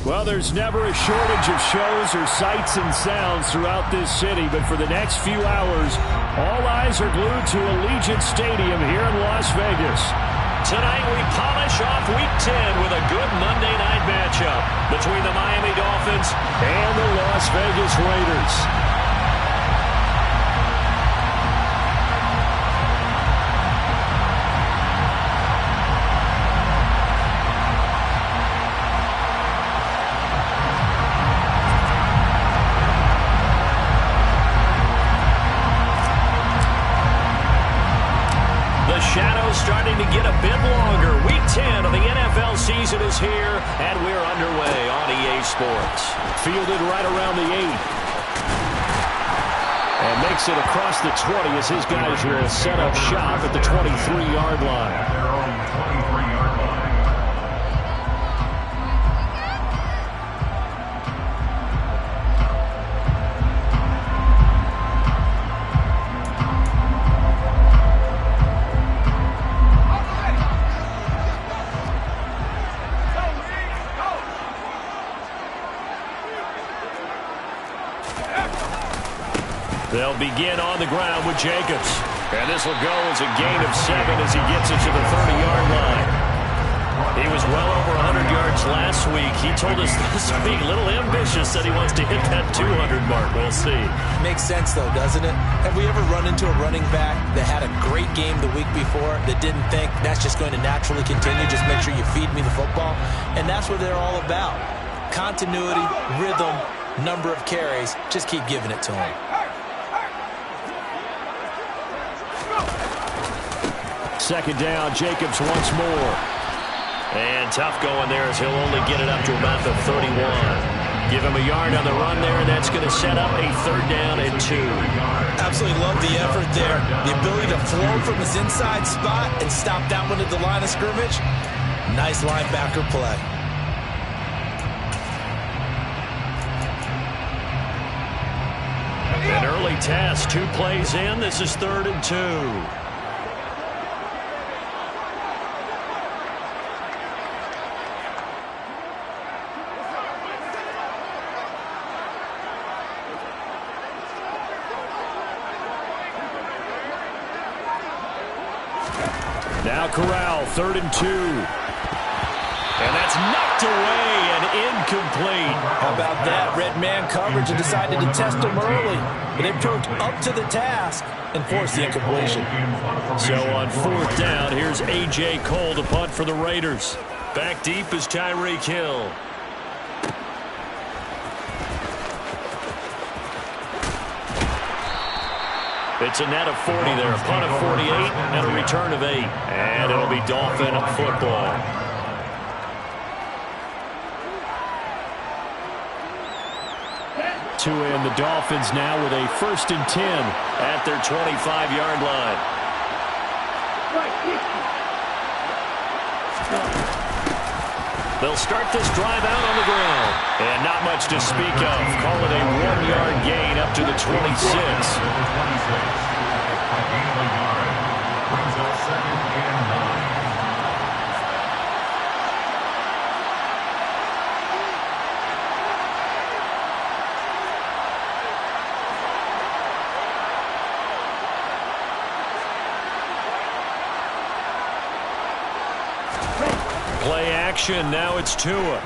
Well, there's never a shortage of shows or sights and sounds throughout this city, but for the next few hours, all eyes are glued to Allegiant Stadium here in Las Vegas. Tonight we polish off Week 10 with a good Monday night matchup between the Miami Dolphins and the Las Vegas Raiders. Starting to get a bit longer. Week 10 of the NFL season is here, and we're underway on EA Sports. Fielded right around the 8. And makes it across the 20 as his guys will set up shop at the 23-yard line. They'll begin on the ground with Jacobs. And this will go as a gain of 7 as he gets it to the 30-yard line. He was well over 100 yards last week. He told us this week, a little ambitious, that he wants to hit that 200 mark. We'll see. Makes sense, though, doesn't it? Have we ever run into a running back that had a great game the week before that didn't think that's just going to naturally continue? Just make sure you feed me the football. And that's what they're all about. Continuity, rhythm, number of carries. Just keep giving it to him. Second down, Jacobs once more. And tough going there as he'll only get it up to about the 31. Give him a yard on the run there, and that's going to set up a 3rd down and 2. Absolutely love the effort there. The ability to flow from his inside spot and stop that one at the line of scrimmage. Nice linebacker play. An early test, 2 plays in. This is 3rd and 2. Now Corral, 3rd and 2. And that's knocked away and incomplete. How about that? Red man coverage and decided to test him early. But they proved up to the task and forced the incompletion. So on 4th down, here's A.J. Cole to punt for the Raiders. Back deep is Tyreek Hill. It's a net of 40 there, a punt of 48, and a return of 8. And it'll be Dolphin football. To end the Dolphins now with a 1st and 10 at their 25-yard line. They'll start this drive out on the ground. And not much to speak of. Call it a 1-yard gain up to the 26. Play action. Now it's Tua. Open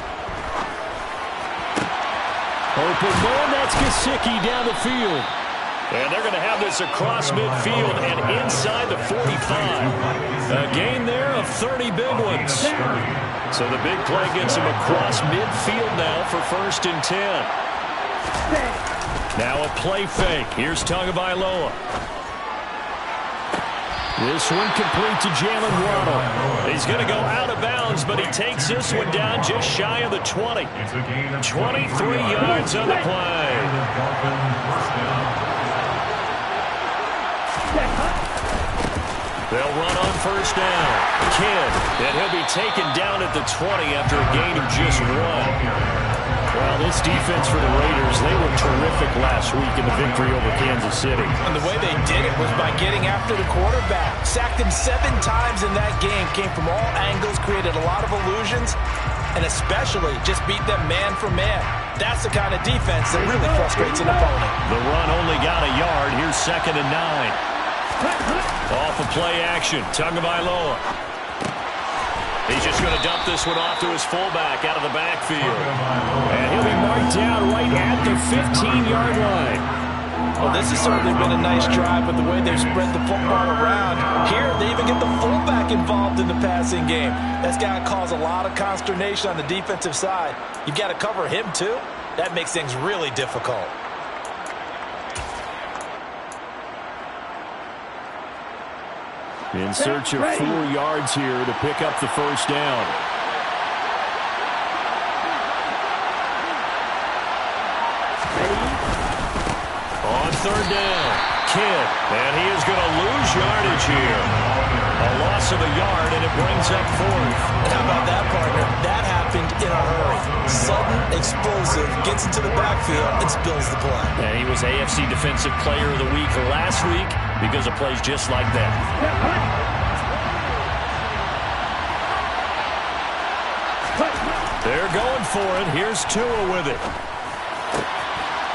man, that's Gesicki down the field. And they're going to have this across midfield and inside the 45. A gain there of 30 big ones. So the big play gets him across midfield now for 1st and 10. Now a play fake. Here's Tagovailoa. This one complete to Jalen Waddle. He's going to go out of bounds, but he takes this one down just shy of the 20. 23 yards on the play. They'll run on 1st down. Kidd, and he'll be taken down at the 20 after a gain of just 1. Well, this defense for the Raiders, they were terrific last week in the victory over Kansas City. And the way they did it was by getting after the quarterback. Sacked him 7 times in that game. Came from all angles, created a lot of illusions, and especially just beat them man for man. That's the kind of defense that really frustrates an opponent. The run only got a yard. Here's 2nd and 9. Off of play action. Tagovailoa. He's just going to dump this one off to his fullback out of the backfield. And he'll be marked down right at the 15-yard line. Well, this has certainly been a nice drive with the way they've spread the football around. Here, they even get the fullback involved in the passing game. That's got to cause a lot of consternation on the defensive side. You've got to cover him, too. That makes things really difficult. In search of 4 yards here to pick up the first down. On 3rd down, Kidd. And he is going to lose yardage here. A loss of a yard, and it brings up 4th. How about that, partner? That happened in a hurry. Sudden, explosive, gets into the backfield, and spills the play. And he was AFC Defensive Player of the Week last week because of plays just like that. They're going for it. Here's Tua with it.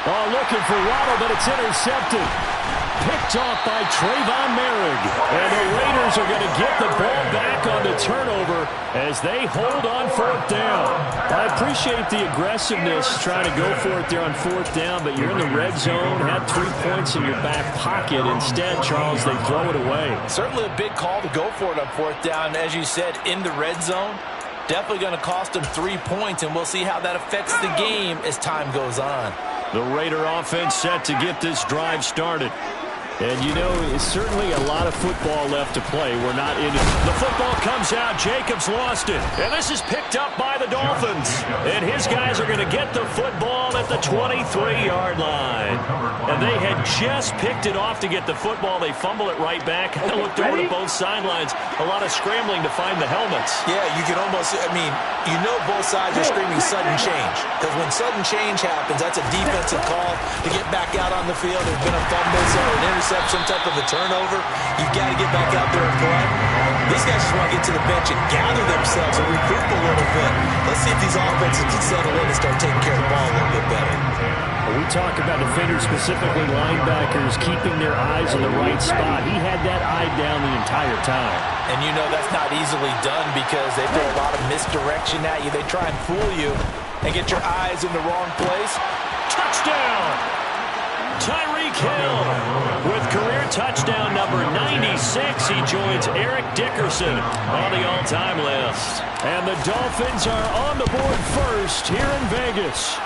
Oh, looking for Waddle, but it's intercepted. Picked off by Trayvon Merrick. And the Raiders are going to get the ball back on the turnover as they hold on 4th down. I appreciate the aggressiveness trying to go for it there on 4th down, but you're in the red zone, had 3 points in your back pocket. Instead, Charles, they throw it away. Certainly a big call to go for it on 4th down. As you said, in the red zone, definitely going to cost them 3 points, and we'll see how that affects the game as time goes on. The Raider offense set to get this drive started. And, you know, it's certainly a lot of football left to play. We're not in it. The football comes out. Jacobs lost it. And this is picked up by the Dolphins. And his guys are going to get the football at the 23-yard line. And they had just picked it off to get the football. They fumble it right back. I looked over to both sidelines. A lot of scrambling to find the helmets. Yeah, you can almost, I mean, you know both sides are screaming sudden change. Because when sudden change happens, that's a defensive call to get back out on the field. There's been a fumble, so an interception, some type of a turnover. You've got to get back out there and play. These guys just want to get to the bench and gather themselves and regroup a little bit. Let's see if these offenses can settle in and start taking care of the ball a little bit better. We talk about defenders, specifically linebackers, keeping their eyes in the right spot. He had that eye down the entire time. And you know that's not easily done because they throw a lot of misdirection at you. They try and fool you and get your eyes in the wrong place. Touchdown! Tyreek Hill with career touchdown number 96. He joins Eric Dickerson on the all-time list. And the Dolphins are on the board first here in Vegas.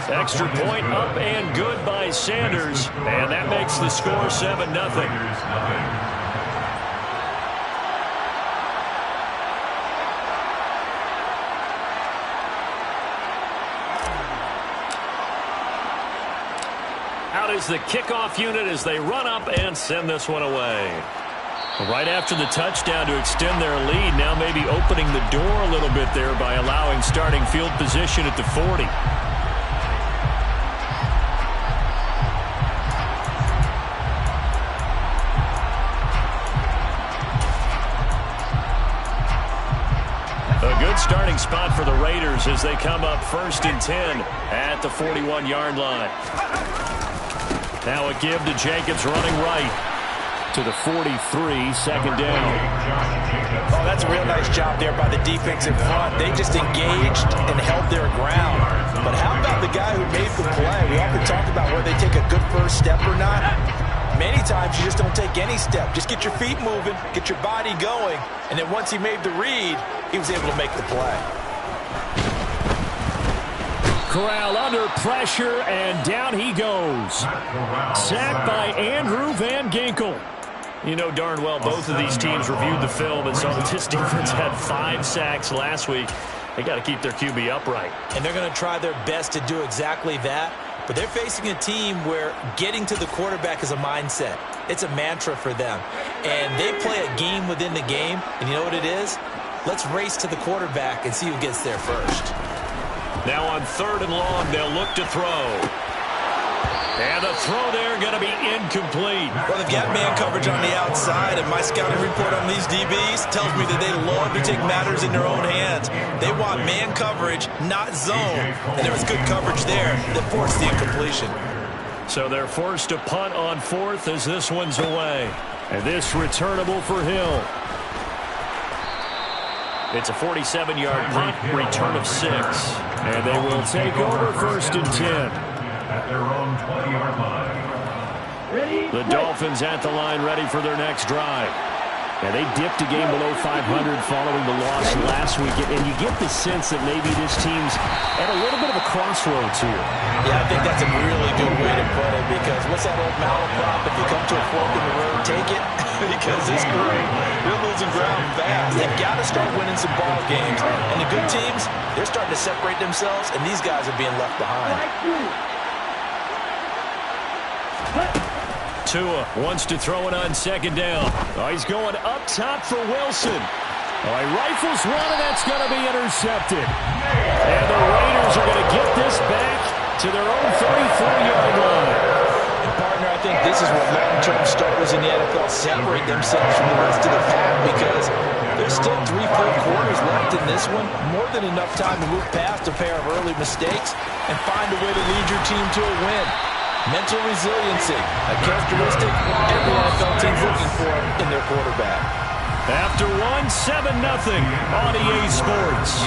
Extra point up and good by Sanders. And that makes the score 7-0. Out is the kickoff unit as they run up and send this one away. Right after the touchdown to extend their lead, now maybe opening the door a little bit there by allowing starting field position at the 40. A good starting spot for the Raiders as they come up 1st and 10 at the 41-yard line. Now a give to Jacobs running right to the 43, 2nd down. Oh, that's a real nice job there by the defensive front. They just engaged and held their ground. But how about the guy who made the play? We often talk about whether they take a good first step or not. Many times you just don't take any step. Just get your feet moving, get your body going, and then once he made the read, he was able to make the play. Corral under pressure, and down he goes. Sacked by Andrew Van Ginkel. You know darn well both of these teams reviewed the film and saw that this defense had 5 sacks last week. They got to keep their QB upright. And they're going to try their best to do exactly that. But they're facing a team where getting to the quarterback is a mindset. It's a mantra for them. And they play a game within the game. And you know what it is? Let's race to the quarterback and see who gets there first. Now on 3rd and long, they'll look to throw. And the throw there going to be incomplete. Well, they've got man coverage on the outside, and my scouting report on these DBs tells me that they love to take matters in their own hands. They want man coverage, not zone. And there was good coverage there that forced the incompletion. So they're forced to punt on 4th as this one's away. And this returnable for Hill. It's a 47-yard punt, return of 6. And they will take over 1st and 10. At their own 20-yard line. The Dolphins at the line, ready for their next drive. And they dipped a game below 500 following the loss last week. And you get the sense that maybe this team's at a little bit of a crossroads here. Yeah, I think that's a really good way to put it, because what's that old malaprop? If you come to a fork in the road, take it. Because this group, they're losing ground fast. They've got to start winning some ball games. And the good teams, they're starting to separate themselves, and these guys are being left behind. Tua wants to throw it on 2nd down. Oh, he's going up top for Wilson. Oh, he rifles one, and that's going to be intercepted. And the Raiders are going to get this back to their own 34-yard line. And partner, I think this is where long-term starters in the NFL separate themselves from the rest of the pack, because there's still 3 full quarters left in this one. More than enough time to move past a pair of early mistakes and find a way to lead your team to a win. Mental resiliency, a characteristic every NFL team's looking for in their quarterback. After 7-0 on EA Sports.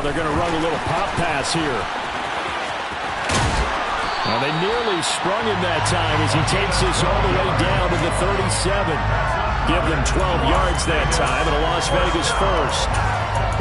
They're going to run a little pop pass here. Well, they nearly sprung him that time as he takes this all the way down to the 37. Give them 12 yards that time and a Las Vegas first.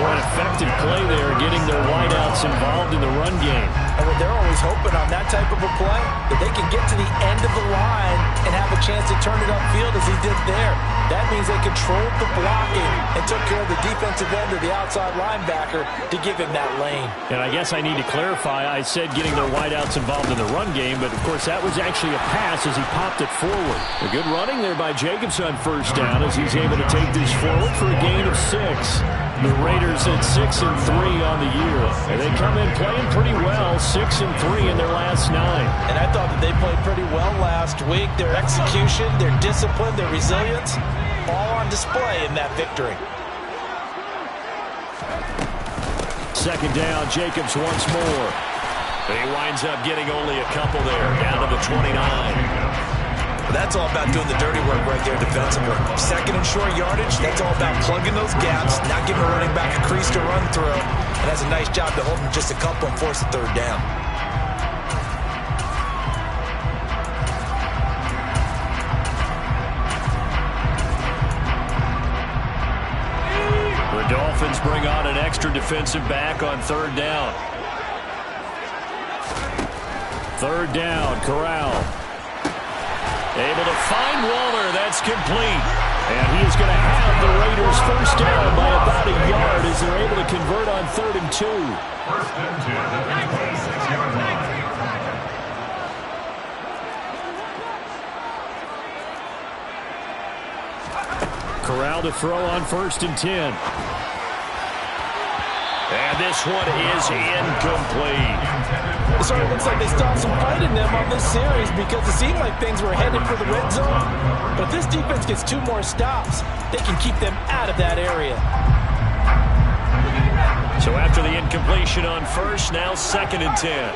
Boy, an effective play there, getting their wideouts involved in the run game. And they're always hoping on that type of a play that they can get to the end of the line and have a chance to turn it upfield as he did there. That means they controlled the blocking and took care of the defensive end of the outside linebacker to give him that lane. And I guess I need to clarify, I said getting their wideouts involved in the run game, but of course that was actually a pass as he popped it forward. A good running there by Jacobs on 1st down as he's able to take this forward for a gain of 6. The Raiders at 6-3 on the year. And they come in playing pretty well, 6-3 in their last 9. And I thought that they played pretty well last week. Their execution, their discipline, their resilience, all on display in that victory. 2nd down, Jacobs once more. He winds up getting only a couple there, down to the 29. That's all about doing the dirty work right there defensively. 2nd and short yardage, that's all about plugging those gaps, not giving a running back a crease to run through. And that's a nice job to hold him just a couple and force the 3rd down. The Dolphins bring on an extra defensive back on 3rd down. 3rd down, Corral. Able to find Waller. That's complete. And he is going to have the Raiders 1st down by about a yard as they're able to convert on 3rd and 2. 1st and 2 at the 26-yard line. Corral to throw on 1st and 10. And this one is incomplete. It sort of looks like they still have some fight in them on this series, because it seemed like things were headed for the red zone. But if this defense gets 2 more stops, they can keep them out of that area. So after the incompletion on 1st, now 2nd and 10.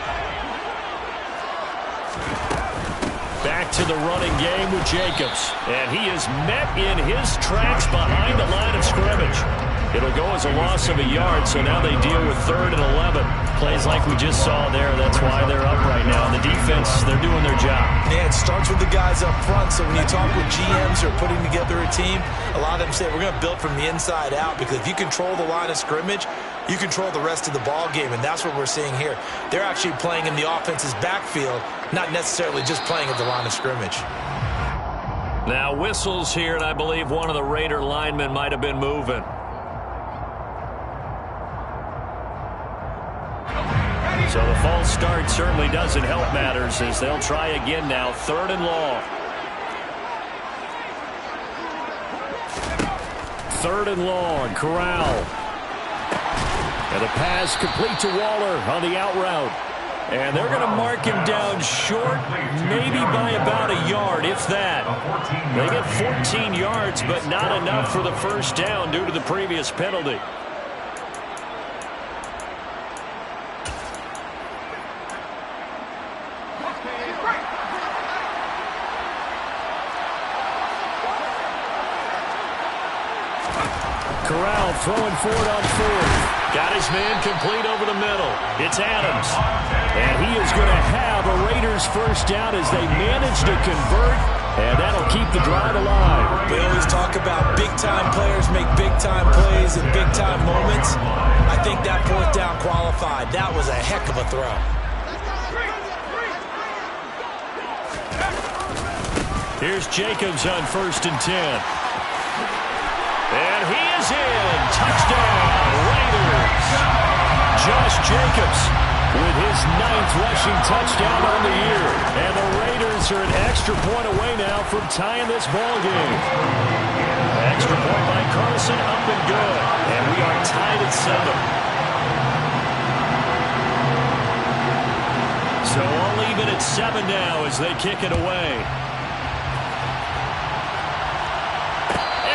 Back to the running game with Jacobs. And he is met in his tracks behind the line of scrimmage. It'll go as a loss of a yard, so now they deal with 3rd and 11. Plays like we just saw there, that's why they're up right now. The defense, they're doing their job. Yeah, it starts with the guys guys up front, so when you talk with GMs who are putting together a team, a lot of them say we're going to build from the inside out, because if you control the line of scrimmage, you control the rest of the ball game, and that's what we're seeing here. They're actually playing in the offense's backfield, not necessarily just playing at the line of scrimmage. Now whistles here, and I believe one of the Raider linemen might have been moving. So the false start certainly doesn't help matters, as they'll try again now. 3rd and long. 3rd and long. Corral. And the pass complete to Waller on the out route. And they're going to mark him down short, maybe by about a yard, if that. They get 14 yards, but not enough for the first down due to the previous penalty. Corral throwing for it on 4th. Got his man complete over the middle. It's Adams. And he is going to have a Raiders first down as they manage to convert, and that'll keep the drive alive. We always talk about big-time players make big-time plays in big-time moments. I think that 4th down qualified. That was a heck of a throw. Here's Jacobs on 1st and 10. And he is in. Touchdown, Raiders. Josh Jacobs with his 9th rushing touchdown on the year. And the Raiders are an extra point away now from tying this ball game. Extra point by Carlson, up and good. And we are tied at 7. So all even at 7 now as they kick it away.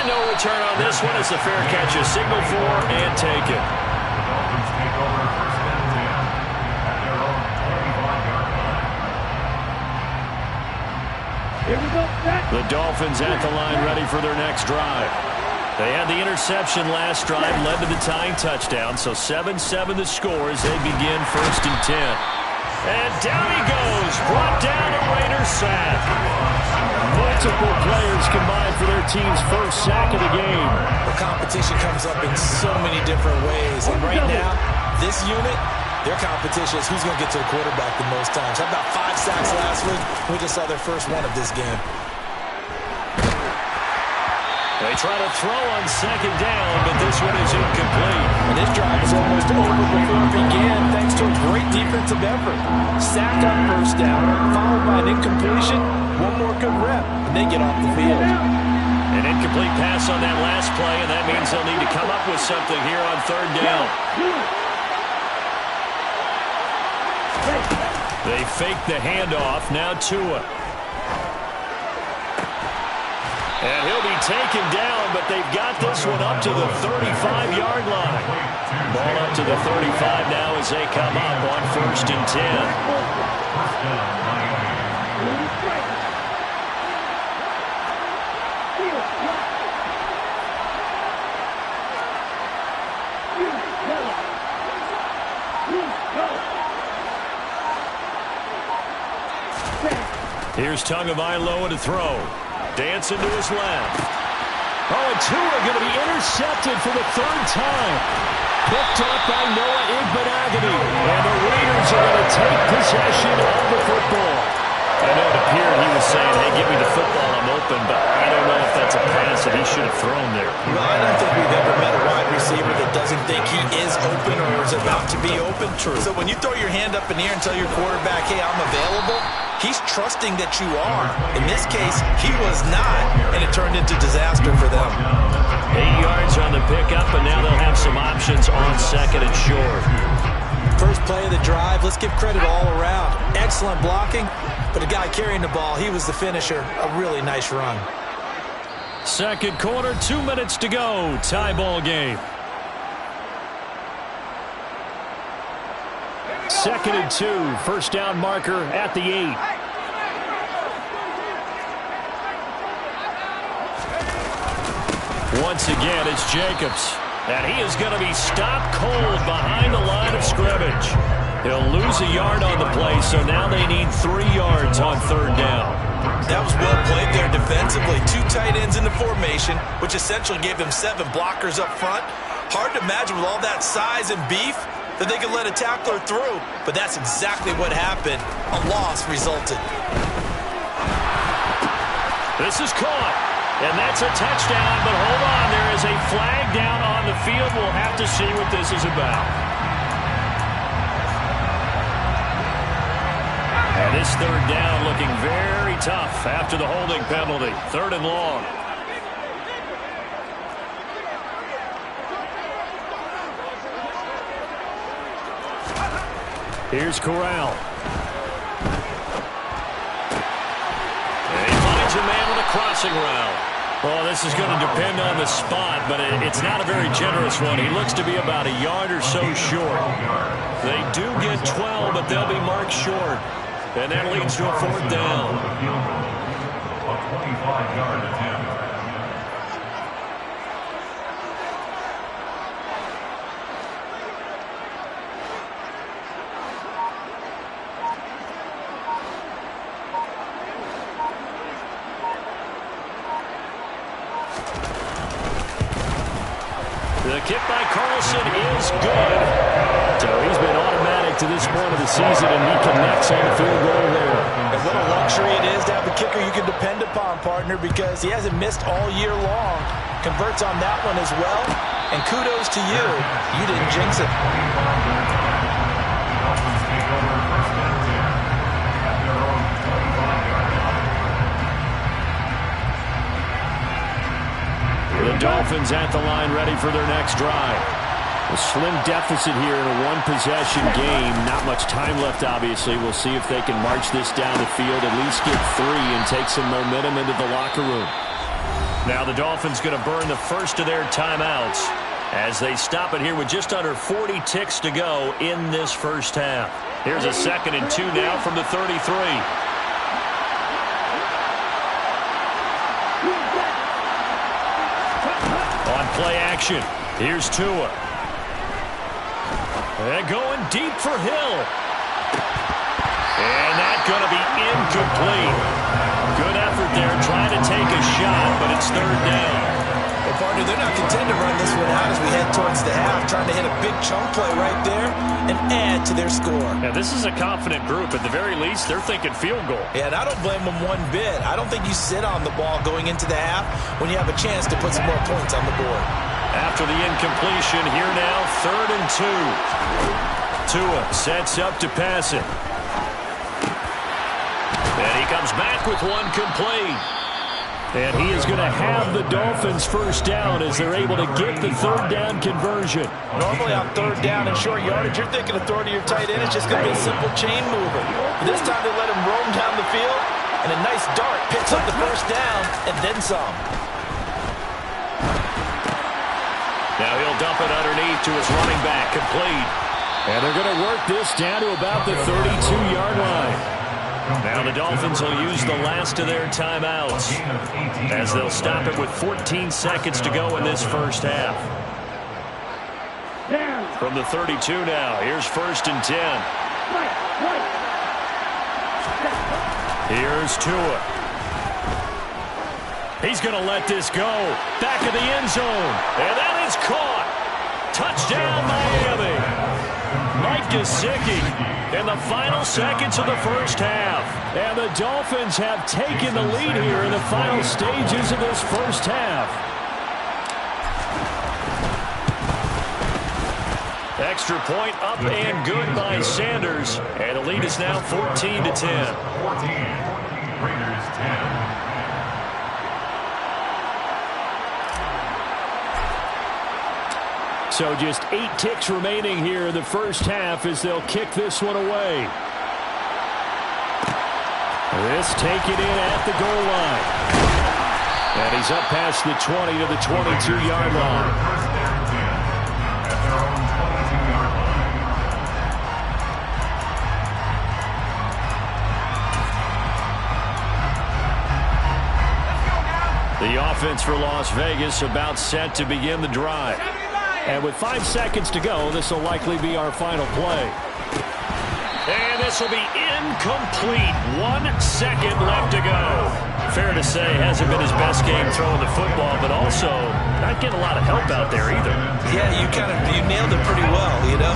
And no return on this one as the fair catch is signaled for and taken. Dolphins take over 1st and 10 at their own 25-yard line. Here we go. The Dolphins at the line ready for their next drive. They had the interception last drive, led to the tying touchdown, so 7-7 the score as they begin 1st and 10. And down he goes, brought down a Raiders sack. Multiple players combined for their team's first sack of the game. The competition comes up in so many different ways. And right now, this unit, their competition is who's going to get to the quarterback the most times. How about 5 sacks last week? We just saw their first one of this game. They try to throw on 2nd down, but this one is incomplete. And this drive is almost over before it began, thanks to a great defensive effort. Sack on 1st down, followed by an incompletion. One more good rep, and they get off the field. An incomplete pass on that last play, and that means they'll need to come up with something here on 3rd down. They fake the handoff, now Tua. And he'll be taken down, but they've got this one up to the 35-yard line. Ball up to the 35 now as they come up on 1st and 10. Here's Tagovailoa to throw. Dancing to his left. Oh, and Tua going to be intercepted for the 3rd time. Picked up by Noah Igbinoghene. And the Raiders are going to take possession of the football. I know it appeared he was saying, hey, give me the football, I'm open, but I don't know if that's a pass that he should have thrown there. Well, I don't think we've ever met a wide receiver that doesn't think he is open or is about to be open. True. So when you throw your hand up in the air and tell your quarterback, hey, I'm available, he's trusting that you are. In this case, he was not, and it turned into disaster for them. 8 yards on the pickup, and now they'll have some options on 2nd and short. First play of the drive, let's give credit all around. Excellent blocking, but the guy carrying the ball, he was the finisher. A really nice run. 2nd quarter, 2 minutes to go. Tie ball game. 2nd and 2. 1st down marker at the 8. Once again, it's Jacobs. And he is going to be stopped cold behind the line of scrimmage. He'll lose a yard on the play, so now they need 3 yards on 3rd down. That was well played there defensively. 2 tight ends in the formation, which essentially gave them 7 blockers up front. Hard to imagine with all that size and beef that they could let a tackler through, but that's exactly what happened. A loss resulted. This is caught, and that's a touchdown, but hold on, there is a flag down on the field. We'll have to see what this is about. And this third down looking very tough after the holding penalty. 3rd and long. Here's Corral. And he finds a man on a crossing route. Well, this is going to depend on the spot, but it's not a very generous one. He looks to be about a yard or so short. They do get 12, but they'll be marked short. And that leads to a 4th down. A 25-yard attempt. The kick by Carlson is good. So he's been automatic to this point of the season, and he connects on the field goal there. And what a luxury it is to have a kicker you can depend upon, partner, because he hasn't missed all year long. Converts on that one as well. And kudos to you. You didn't jinx it. Dolphins take over 1st and 10 at their own 25-yard line. The Dolphins at the line ready for their next drive. A slim deficit here in a one-possession game. Not much time left, obviously. We'll see if they can march this down the field, at least get 3 and take some momentum into the locker room. Now the Dolphins going to burn the first of their timeouts as they stop it here with just under 40 ticks to go in this first half. Here's a 2nd and 2 now from the 33. On play action, here's Tua. And going deep for Hill. And that's going to be incomplete. Good effort there, trying to take a shot, but it's 3rd down. Well, partner, they're not content to run this one out as we head towards the half, trying to hit a big chunk play right there and add to their score. Now, this is a confident group. At the very least, they're thinking field goal. Yeah, and I don't blame them one bit. I don't think you sit on the ball going into the half when you have a chance to put some more points on the board. After the incompletion, here now, 3rd and 2. Tua sets up to pass it. And he comes back with one complete. And he is going to have the Dolphins first down as they're able to get the 3rd down conversion. Normally on 3rd down and short yardage, you're thinking of throwing to your tight end. It's just going to be a simple chain mover. But this time they let him roam down the field, and a nice dart picks up the first down and then some. Now he'll dump it underneath to his running back, complete. And they're going to work this down to about the 32-yard line. Now the Dolphins will use the last of their timeouts as they'll stop it with 14 seconds to go in this first half. From the 32 now, here's 1st and 10. Here's Tua. He's going to let this go. Back of the end zone. And that is caught. Touchdown, Miami. Mike Gesicki in the final seconds of the first half. And the Dolphins have taken the lead here in the final stages of this first half. Extra point up and good by Sanders. And the lead is now 14-10. 14, Raiders 10. So just 8 ticks remaining here in the first half as they'll kick this one away. This taken in at the goal line. And he's up past the 20 to the 22-yard line. First and 10 at their own 22-yard line. The offense for Las Vegas about set to begin the drive. And with 5 seconds to go, this will likely be our final play. And this will be incomplete. 1 second left to go. Fair to say, hasn't been his best game throwing the football, but also not getting a lot of help out there either. Yeah, you nailed it pretty well, you know.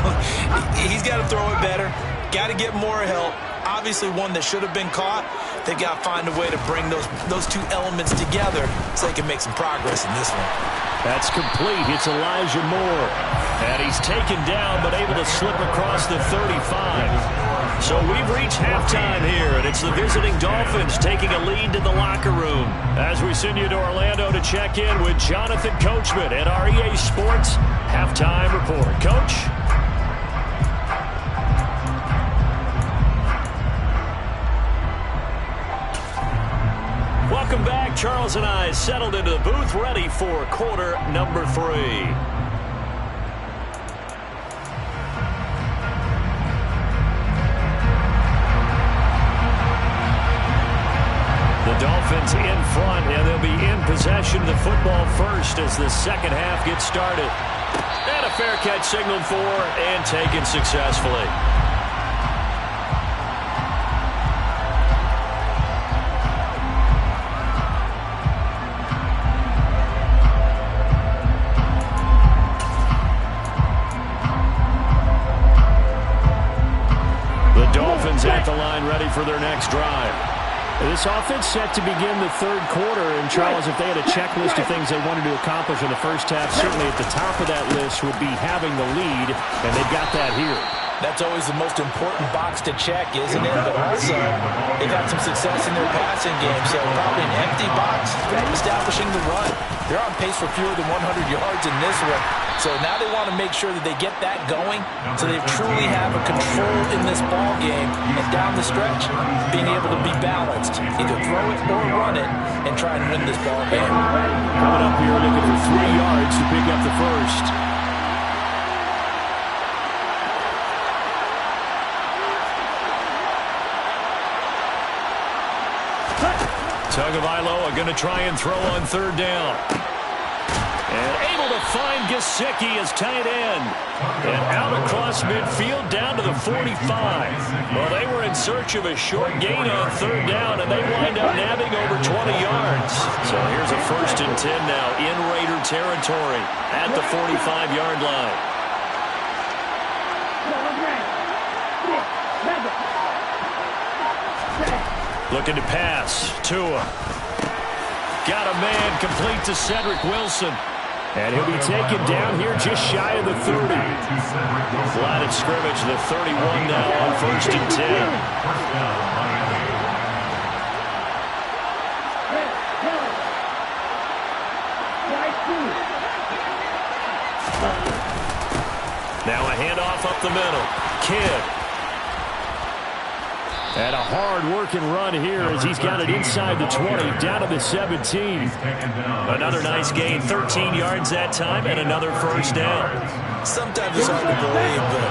He's got to throw it better, got to get more help. Obviously one that should have been caught. They've got to find a way to bring those two elements together so they can make some progress in this one. That's complete. It's Elijah Moore. And he's taken down but able to slip across the 35. So we've reached halftime here, and it's the visiting Dolphins taking a lead to the locker room. As we send you to Orlando to check in with Jonathan Coachman at our EA Sports Halftime Report. Coach? Welcome back. Charles and I settled into the booth, ready for quarter number 3. The Dolphins in front, and they'll be in possession of the football first as the second half gets started. And a fair catch signaled for and taken successfully. The Dolphins at the line ready for their next drive. This offense set to begin the third quarter, and Charles, if they had a checklist of things they wanted to accomplish in the first half, certainly at the top of that list would be having the lead, and they've got that here. That's always the most important box to check, isn't it? But also, they've had some success in their passing game, so probably an empty box establishing the run. They're on pace for fewer than 100 yards in this one, so now they want to make sure that they get that going so they truly have a control in this ball game, and down the stretch, being able to be balanced, either throw it or run it, and try and win this ball game. Coming up here looking for 3 yards to pick up the first. Tagovailoa going to try and throw on third down. And able to find Gesicki as tight end. And out across midfield down to the 45. Well, they were in search of a short gain on third down, and they wind up nabbing over 20 yards. So here's a 1st and 10 now in Raider territory at the 45-yard line. Looking to pass. Tua. Got a man complete to Cedric Wilson. And he'll be taken down here just shy of the 30. Line of scrimmage, the 31 now on 1st and 10. Now a handoff up the middle. Kidd. And a hard-working run here as he's got it inside the 20, down to the 17. Another nice gain, 13 yards that time, and another 1st down. Sometimes it's hard to believe, but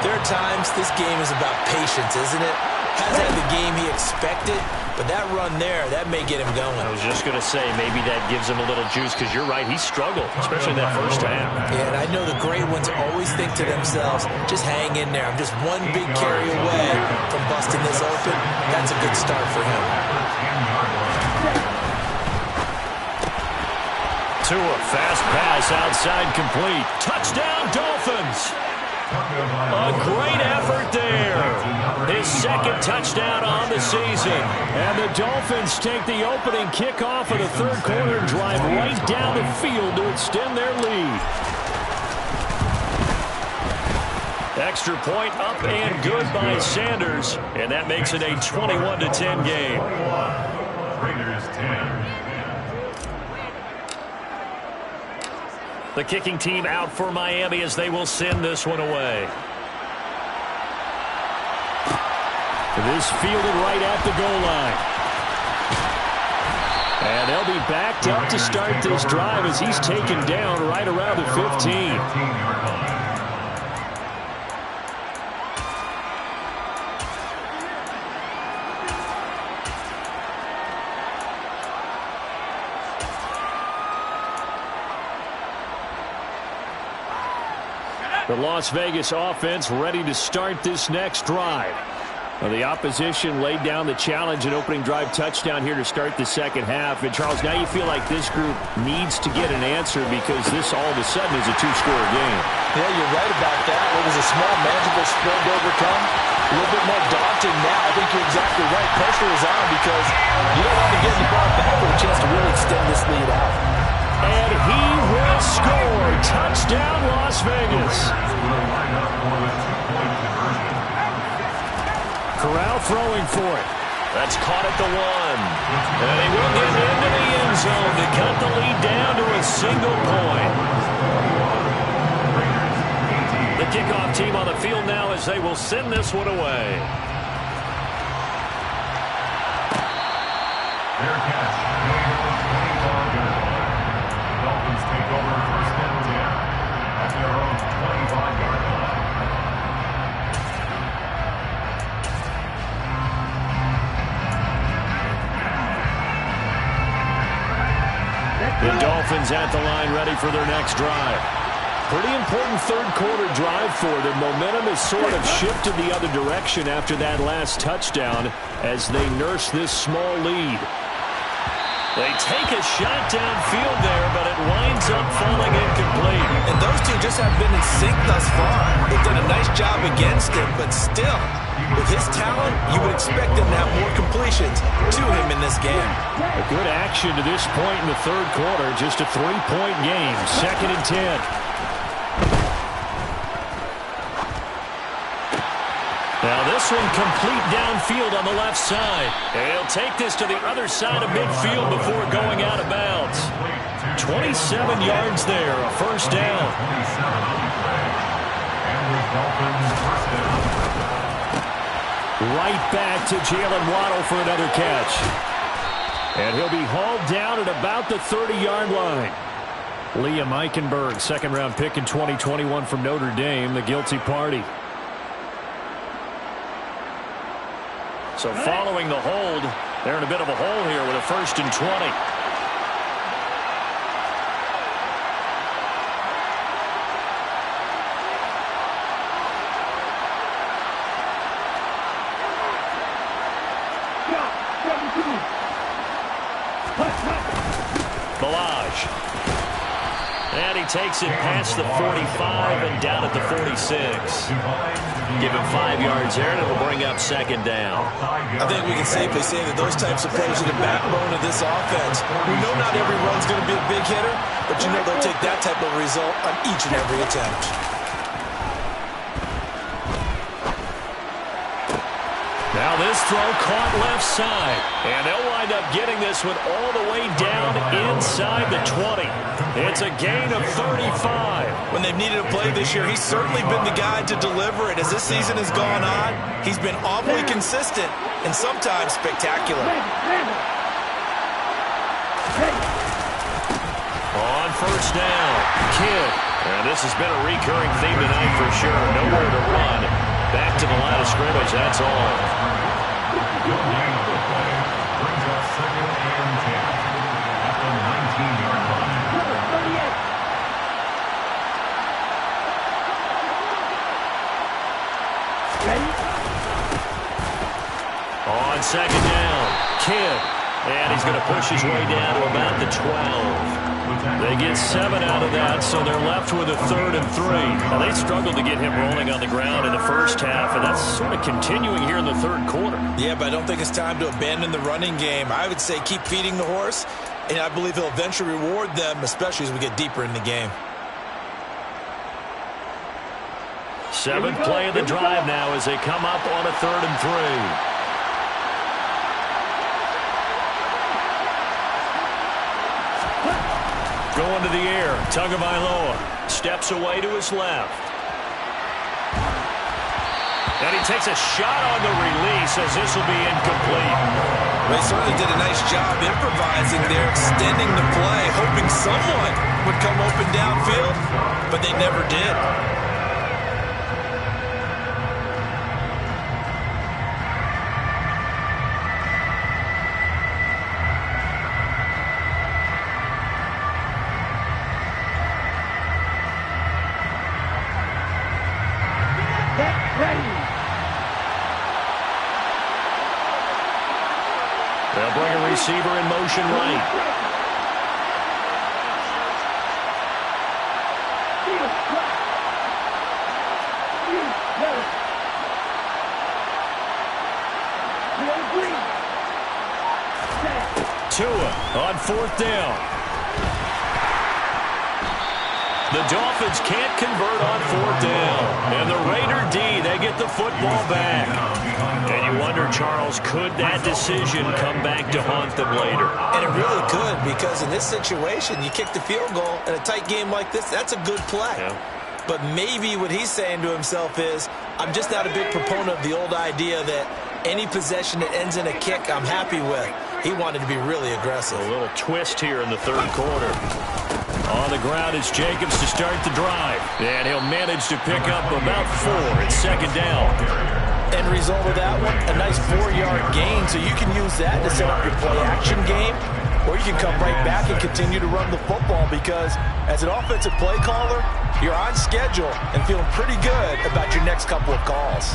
there are times this game is about patience, isn't it? Hasn't had the game he expected, but that run there, that may get him going. I was just going to say, maybe that gives him a little juice, because you're right, he struggled, especially that first half. Yeah, and I know the great ones always think to themselves, just hang in there. I'm just one big carry away from busting this open. That's a good start for him. Tua, fast pass outside complete. Touchdown, Dolphins! A great effort there. His 2nd touchdown on the season. And the Dolphins take the opening kickoff of the third quarter and drive right down the field to extend their lead. Extra point up and good by Sanders. And that makes it a 21-10 game. Raiders 10. The kicking team out for Miami as they will send this one away. This fielded right at the goal line. And they'll be backed up to start this drive as he's taken down right around the 15. The Las Vegas offense ready to start this next drive. Well, the opposition laid down the challenge and opening drive touchdown here to start the second half. And, Charles, now you feel like this group needs to get an answer because this all of a sudden is a two-score game. Yeah, you're right about that. It was a small, manageable spread to overcome. A little bit more daunting now. I think you're exactly right. Pressure is on because you don't want to get the ball back with a chance to really extend this lead out. And he will score. Touchdown, Las Vegas. Corral throwing for it. That's caught at the 1. And he will get into the end zone to cut the lead down to a single point. The kickoff team on the field now as they will send this one away. Fair catch. Dolphins take over first and 10 at their own 25-yard line. The Dolphins at the line ready for their next drive. Pretty important third-quarter drive for them. Momentum has sort of shifted the other direction after that last touchdown as they nurse this small lead. They take a shot downfield there, but it winds up falling incomplete. And those two just have been in sync thus far. They've done a nice job against him, but still, with his talent, you would expect them to have more completions to him in this game. A good action to this point in the third quarter. Just a 3-point game. 2nd and 10. Now this one complete downfield on the left side. And he'll take this to the other side of midfield before going out of bounds. 27 yards there, a first down. Right back to Jalen Waddle for another catch. And he'll be hauled down at about the 30-yard line. Liam Eichenberg, second-round pick in 2021 from Notre Dame, the guilty party. So following the hold, they're in a bit of a hole here with a 1st and 20. Ballage. And he takes it past the 45 and down at the 46. Give him 5 yards there, and it'll bring up 2nd down. I think we can safely say that those types of plays are the backbone of this offense. We know not every run's going to be a big hitter, but you know they'll take that type of result on each and every attempt. Now this throw caught left side. And they'll wind up getting this one all the way down inside the 20. It's a gain of 35. When they've needed a play this year, he's certainly been the guy to deliver it. As this season has gone on, he's been awfully consistent and sometimes spectacular. On first down, Kidd. And this has been a recurring theme tonight for sure. Nowhere to run. Back to the line of scrimmage, that's all. Good line of play brings up 2nd and 10 at the 19-yard line. On 2nd down, Kidd. And he's going to push his way down to about the 12. They get 7 out of that, so they're left with a 3rd and 3. Now, they struggled to get him rolling on the ground in the first half, and that's sort of continuing here in the third quarter. Yeah, but I don't think it's time to abandon the running game. I would say keep feeding the horse, and I believe he'll eventually reward them, especially as we get deeper in the game. 7th play of the drive now as they come up on a 3rd and 3. Going to the air, Tagovailoa steps away to his left. And he takes a shot on the release as this will be incomplete. They certainly did a nice job improvising there, extending the play, hoping someone would come open downfield, but they never did. receiver in motion right. Tua on 4th down. The Dolphins can't convert on 4th down. And the Raider D, they get the football back. And you wonder, Charles, could that decision come back to haunt them later? And it really could, because in this situation, you kick the field goal in a tight game like this, that's a good play. Yeah. But maybe what he's saying to himself is, I'm just not a big proponent of the old idea that any possession that ends in a kick I'm happy with. He wanted to be really aggressive. A little twist here in the 3rd quarter. On the ground is Jacobs to start the drive. And he'll manage to pick up about 4 at 2nd down. End result of that one, a nice 4-yard gain. So you can use that to set up your play-action game, or you can come right back and continue to run the football, because as an offensive play caller, you're on schedule and feeling pretty good about your next couple of calls.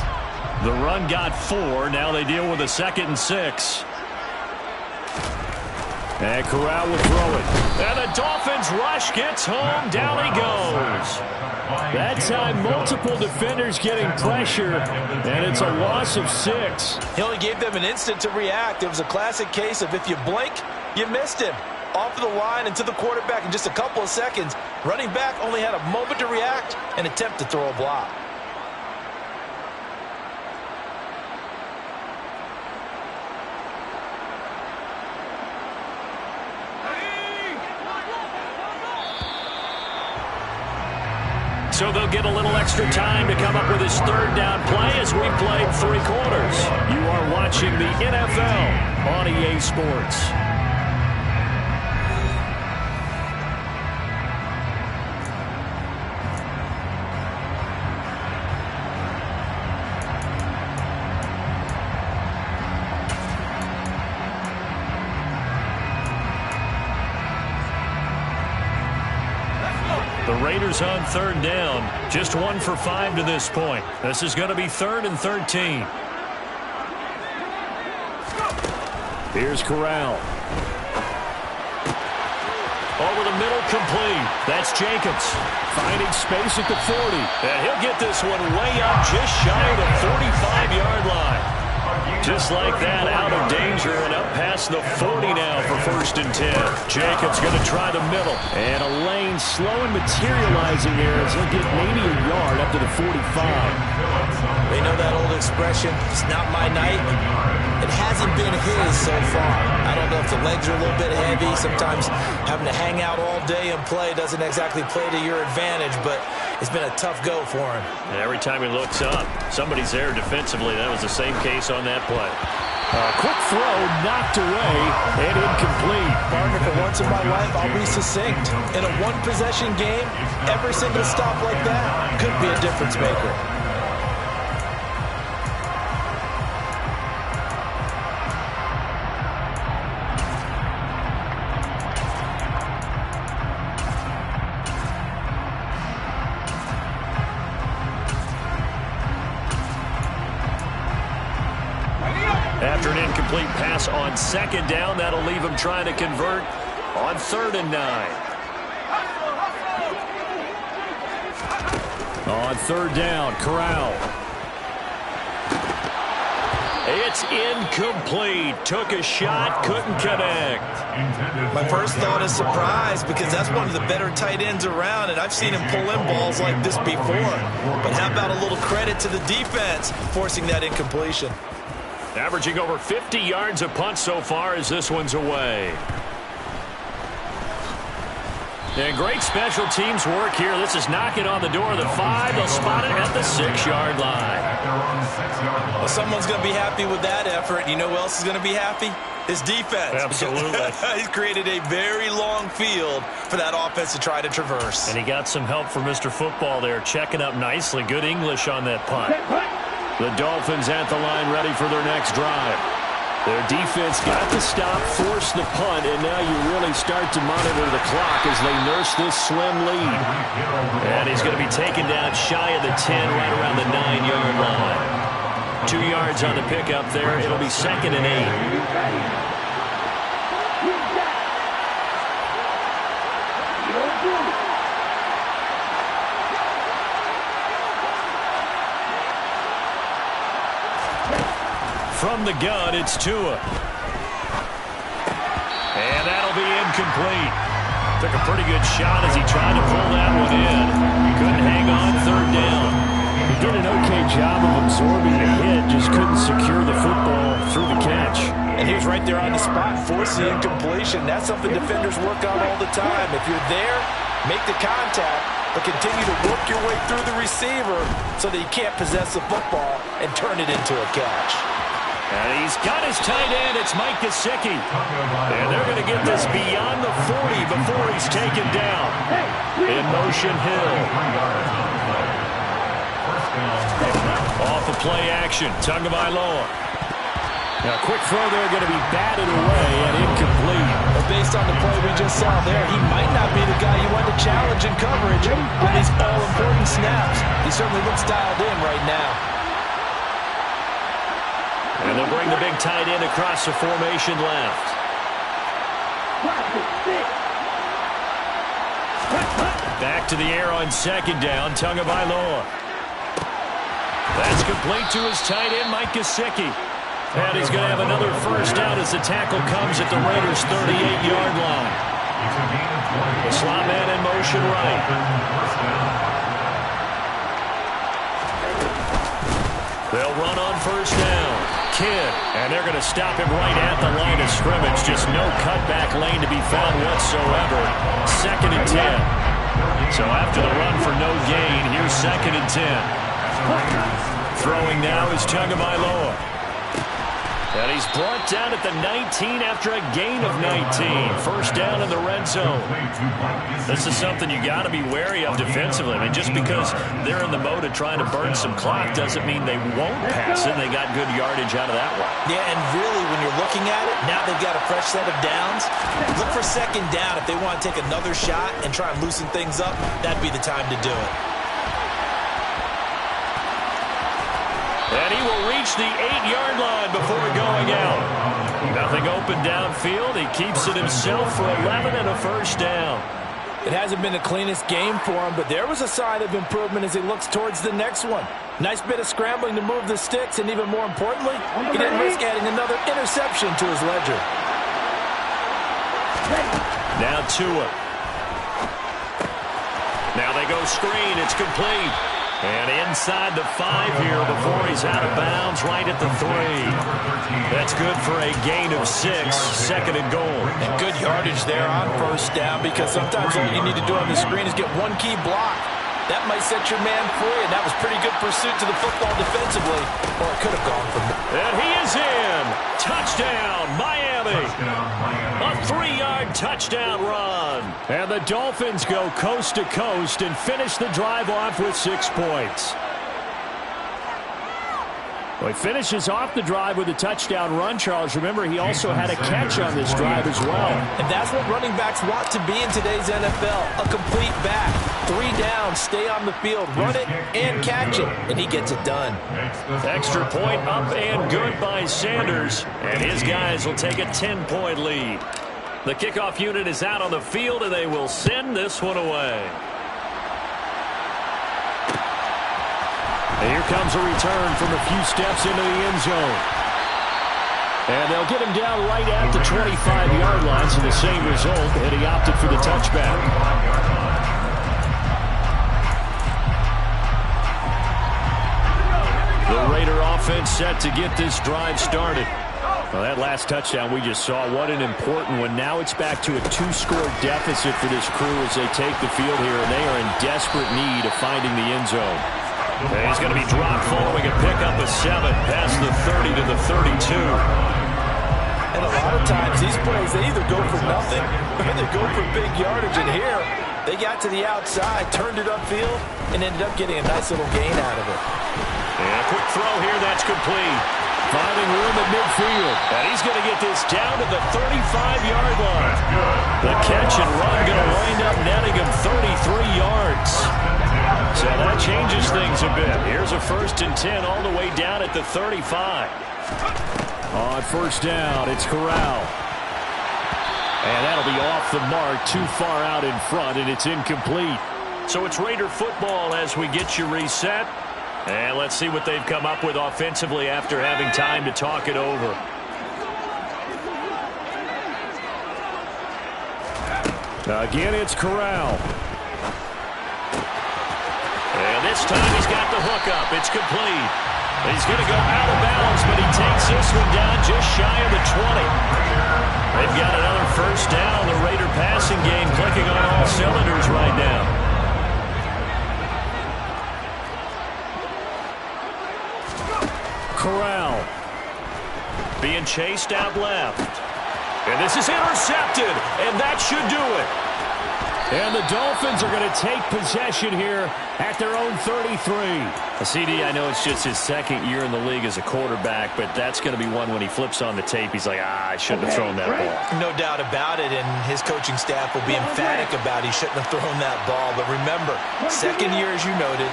The run got 4. Now they deal with a 2nd and 6. And Corral will throw it. And the Dolphins rush gets home. Down he goes. That time, multiple defenders getting pressure, and it's a loss of 6. He only gave them an instant to react. It was a classic case of if you blink, you missed him. Off of the line and to the quarterback in just a couple of seconds. Running back only had a moment to react and attempt to throw a block. So they'll get a little extra time to come up with his 3rd down play as we played 3 quarters. You are watching the NFL on EA Sports. The Raiders on 3rd down. Just 1 for 5 to this point. This is going to be 3rd and 13. Here's Corral. Over the middle, complete. That's Jacobs. Finding space at the 40. And he'll get this one way up just shy of the 45-yard line. Just like that, out of danger and up past the 40 now for 1st and 10. Jacobs going to try the middle. And a lane slow and materializing here as he'll get maybe a yard up to the 45. They know that old expression, it's not my night. It hasn't been his so far. I don't know if the legs are a little bit heavy. Sometimes having to hang out all day and play doesn't exactly play to your advantage, but it's been a tough go for him. And every time he looks up, somebody's there defensively. That was the same case on that play. Quick throw, knocked away, and incomplete. Partner, for once in my life, I'll be succinct. In a one-possession game, every single stop like that could be a difference maker. After an incomplete pass on 2nd down, that'll leave him trying to convert on 3rd and 9. On 3rd down, Corral. It's incomplete. Took a shot, couldn't connect. My first thought is surprise, because that's one of the better tight ends around, and I've seen him pull in balls like this before. But how about a little credit to the defense forcing that incompletion? Averaging over 50 yards a punt so far as this one's away. And great special teams work here. This is knocking on the door of the 5. They'll spot it at the 6-yard line. Well, someone's going to be happy with that effort. You know who else is going to be happy? His defense. Absolutely. He's created a very long field for that offense to try to traverse. And he got some help from Mr. Football there, checking up nicely. Good English on that punt. The Dolphins at the line, ready for their next drive. Their defense got the stop, forced the punt, and now you really start to monitor the clock as they nurse this slim lead. And he's going to be taken down shy of the 10, right around the 9-yard line. 2 yards on the pickup there. It'll be 2nd and 8. From the gun, it's Tua. And that'll be incomplete. Took a pretty good shot as he tried to pull that one in. Couldn't hang on third down. He did an okay job of absorbing the hit, just couldn't secure the football through the catch. And he was right there on the spot, forcing incompletion. That's something defenders work on all the time. If you're there, make the contact, but continue to work your way through the receiver so that you can't possess the football and turn it into a catch. And he's got his tight end. It's Mike Gesicki. And they're going to get this beyond the 40 before he's taken down. In motion, Hill. Off the play action, Tagovailoa. Now, quick throw there, going to be batted away and incomplete. But based on the play we just saw there, he might not be the guy you want to challenge in coverage on these all-important snaps. He certainly looks dialed in right now. And they'll bring the big tight end across the formation left. Back to the air on second down, Tagovailoa. That's complete to his tight end, Mike Gesicki. And he's going to have another first down as the tackle comes at the Raiders' 38-yard line. The slot man in motion right. They'll run on first down. Kidd, and they're going to stop him right at the line of scrimmage. Just no cutback lane to be found whatsoever. 2nd and 10. So after the run for no gain, here's 2nd and 10. Throwing now is Tagovailoa. And he's brought down at the 19 after a gain of 19. First down in the red zone. This is something you got to be wary of defensively. I mean, just because they're in the mode of trying to burn some clock doesn't mean they won't pass it. They got good yardage out of that one. Yeah, and really, when you're looking at it, now they've got a fresh set of downs. Look for 2nd down. If they want to take another shot and try and loosen things up, that'd be the time to do it. And he will reach the 8-yard line before going out. Nothing open downfield. He keeps it himself for 11 and a first down. It hasn't been the cleanest game for him, but there was a sign of improvement as he looks towards the next one. Nice bit of scrambling to move the sticks, and even more importantly, he didn't risk adding another interception to his ledger. Now Tua. Now they go screen. It's complete. And inside the 5 here before he's out of bounds, right at the 3. That's good for a gain of 6, 2nd and goal. And good yardage there on first down, because sometimes all you need to do on the screen is get one key block. That might set your man free, and that was pretty good pursuit to the football defensively, or it could have gone from there. And he is in. Touchdown, Miami. A 3-yard touchdown run. And the Dolphins go coast to coast and finish the drive off with 6 points. Well, he finishes off the drive with a touchdown run, Charles. Remember, he also had a catch on this drive as well. And that's what running backs want to be in today's NFL, a complete back. 3 down, stay on the field, run it, and catch it. And he gets it done. Extra point up and good by Sanders. And his guys will take a 10-point lead. The kickoff unit is out on the field, and they will send this one away. And here comes a return from a few steps into the end zone. And they'll get him down right at the 25-yard line, so the same result, and he opted for the touchback. The Raider offense set to get this drive started. Well, that last touchdown we just saw, what an important one. Now it's back to a 2-score deficit for this crew as they take the field here, and they are in desperate need of finding the end zone. And he's going to be dropped following a pickup of 7 past the 30 to the 32. And a lot of times these plays, they either go for nothing or they go for big yardage. And here, they got to the outside, turned it upfield, and ended up getting a nice little gain out of it. And a quick throw here, that's complete. Finding room at midfield. And he's going to get this down to the 35-yard line. The catch and run going to wind up netting him 33 yards. So that changes things a bit. Here's a 1st and 10 all the way down at the 35. On first down, it's Corral. And that'll be off the mark, too far out in front, and it's incomplete. So it's Raider football as we get you reset. And let's see what they've come up with offensively after having time to talk it over. Again, it's Corral. And this time he's got the hookup. It's complete. He's going to go out of bounds, but he takes this one down just shy of the 20. They've got another first down. The Raider passing game clicking on all cylinders right now. Corral. Being chased out left. And this is intercepted, and that should do it. And the Dolphins are going to take possession here at their own 33. CD, I know it's just his second year in the league as a quarterback, but that's going to be one when he flips on the tape, he's like, I shouldn't have thrown that ball. No doubt about it, and his coaching staff will be emphatic about he shouldn't have thrown that ball. But remember, second year, as you noted,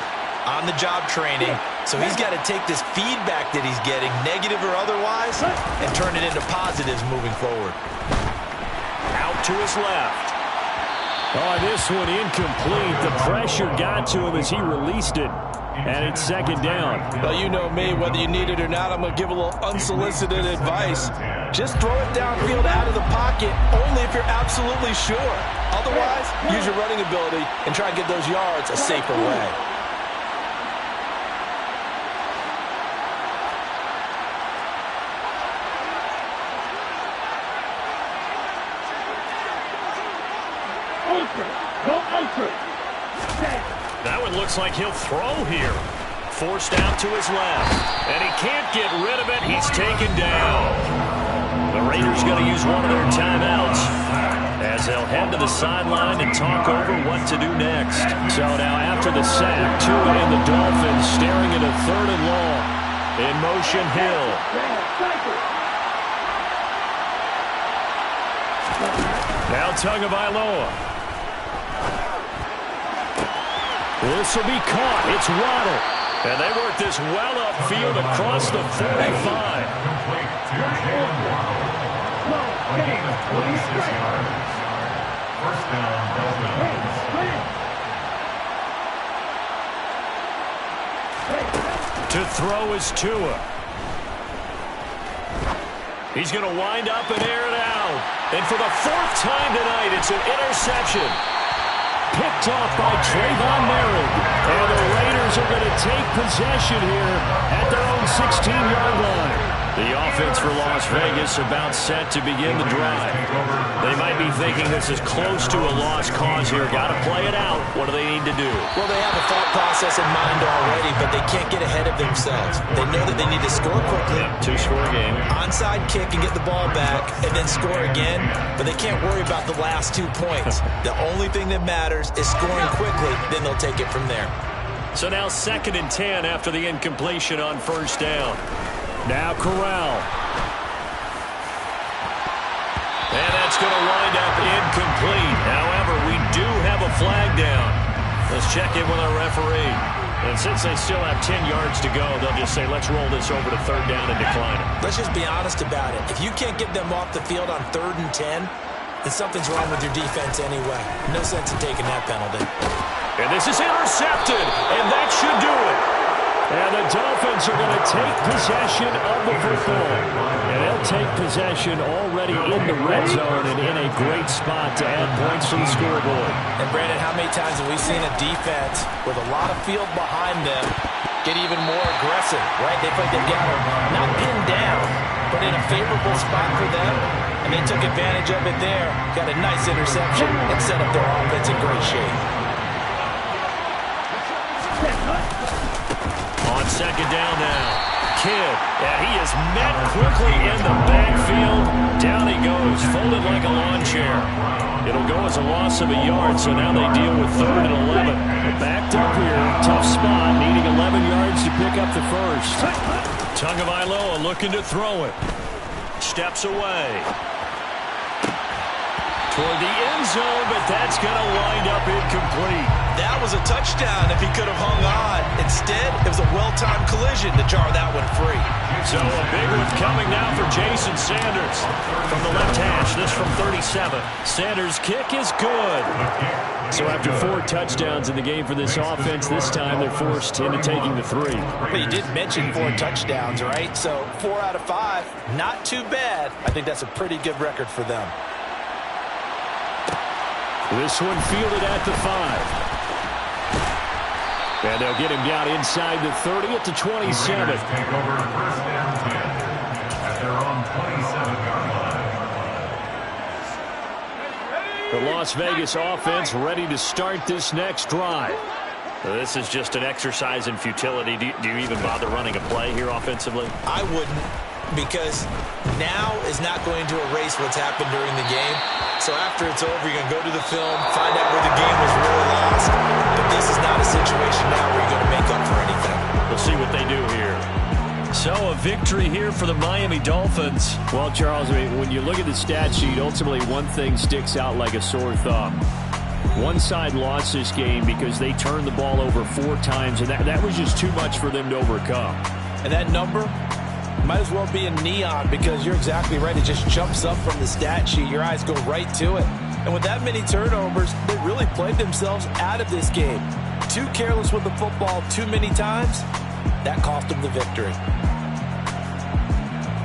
on-the-job training, so he's got to take this feedback that he's getting, negative or otherwise, and turn it into positives moving forward. Out to his left. Oh, this one incomplete. The pressure got to him as he released it. And it's second down. Well, you know me, whether you need it or not, I'm going to give a little unsolicited advice. Just throw it downfield out of the pocket, only if you're absolutely sure. Otherwise, use your running ability and try and get those yards a safer way. That one looks like he'll throw here. Forced out to his left. And he can't get rid of it. He's taken down. The Raiders going to use one of their timeouts as they'll head to the sideline and talk over what to do next. So now after the sack, Tua and the Dolphins staring at a third and long. In motion, Hill. Now Tagovailoa. This will be caught. It's Waddle. And they work this well upfield across the 45. Complete to Jalen Waddle. A gain of 26 yards. First down, Dolphins. To throw is Tua. He's going to wind up and air it out. And for the fourth time tonight, it's an interception. Picked off by Trayvon Merrick. And the Raiders are going to take possession here at their own 16-yard line. The offense for Las Vegas about set to begin the drive. They might be thinking this is close to a lost cause here. Got to play it out. What do they need to do? Well, they have a thought process in mind already, but they can't get ahead of themselves. They know that they need to score quickly. Yep, two-score game. Onside kick and get the ball back and then score again, but they can't worry about the last 2 points. The only thing that matters is scoring quickly, then they'll take it from there. So now 2nd and 10 after the incompletion on first down. Now Corral. And that's going to wind up incomplete. However, we do have a flag down. Let's check in with our referee. And since they still have 10 yards to go, they'll just say, let's roll this over to third down and decline it. Let's just be honest about it. If you can't get them off the field on 3rd and 10, then something's wrong with your defense anyway. No sense in taking that penalty. And this is intercepted, and that should do it. And the Dolphins are going to take possession of the football. And they'll take possession already in the red zone and in a great spot to add points to the scoreboard. And Brandon, how many times have we seen a defense with a lot of field behind them get even more aggressive, right? They played the game not pinned down, but in a favorable spot for them. And they took advantage of it there. Got a nice interception and set up their offense in great shape. On second down now, Kidd. And he is met quickly in the backfield. Down he goes, folded like a lawn chair. It'll go as a loss of a yard, so now they deal with 3rd and 11. Backed up here, tough spot, needing 11 yards to pick up the first. Tagovailoa looking to throw it. Steps away. toward the end zone, but that's going to wind up incomplete. That was a touchdown if he could have hung on. Instead, it was a well-timed collision to jar that one free. So a big one coming now for Jason Sanders. From the left hash, this from 37. Sanders' kick is good. So after 4 touchdowns in the game for this offense, this time they're forced into taking the 3. But you did mention 4 touchdowns, right? So 4 out of 5, not too bad. I think that's a pretty good record for them. This one fielded at the 5. And they'll get him down inside the 30 at the 27. Take over first and 10 at their own 27-yard line. The Las Vegas offense ready to start this next drive. This is just an exercise in futility. Do you even bother running a play here offensively? I wouldn't, because now is not going to erase what's happened during the game. So after it's over, you're going to go to the film, find out where the game was really lost. But this is not a situation now where you're going to make up for anything. We'll see what they do here. So a victory here for the Miami Dolphins. Well, Charles, I mean, when you look at the stat sheet, ultimately one thing sticks out like a sore thumb. One side lost this game because they turned the ball over 4 times, and that was just too much for them to overcome. And that number might as well be in neon, because you're exactly right. It just jumps up from the stat sheet. Your eyes go right to it. And with that many turnovers, they really played themselves out of this game. Too careless with the football too many times. That cost them the victory.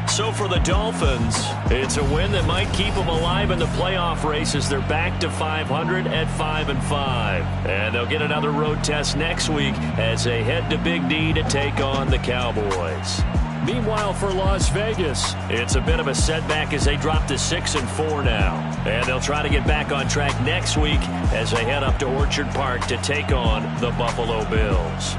So for the Dolphins, it's a win that might keep them alive in the playoff race as they're back to 500 at 5-5. And they'll get another road test next week as they head to Big D to take on the Cowboys. Meanwhile, for Las Vegas, it's a bit of a setback as they drop to 6-4 now. And they'll try to get back on track next week as they head up to Orchard Park to take on the Buffalo Bills.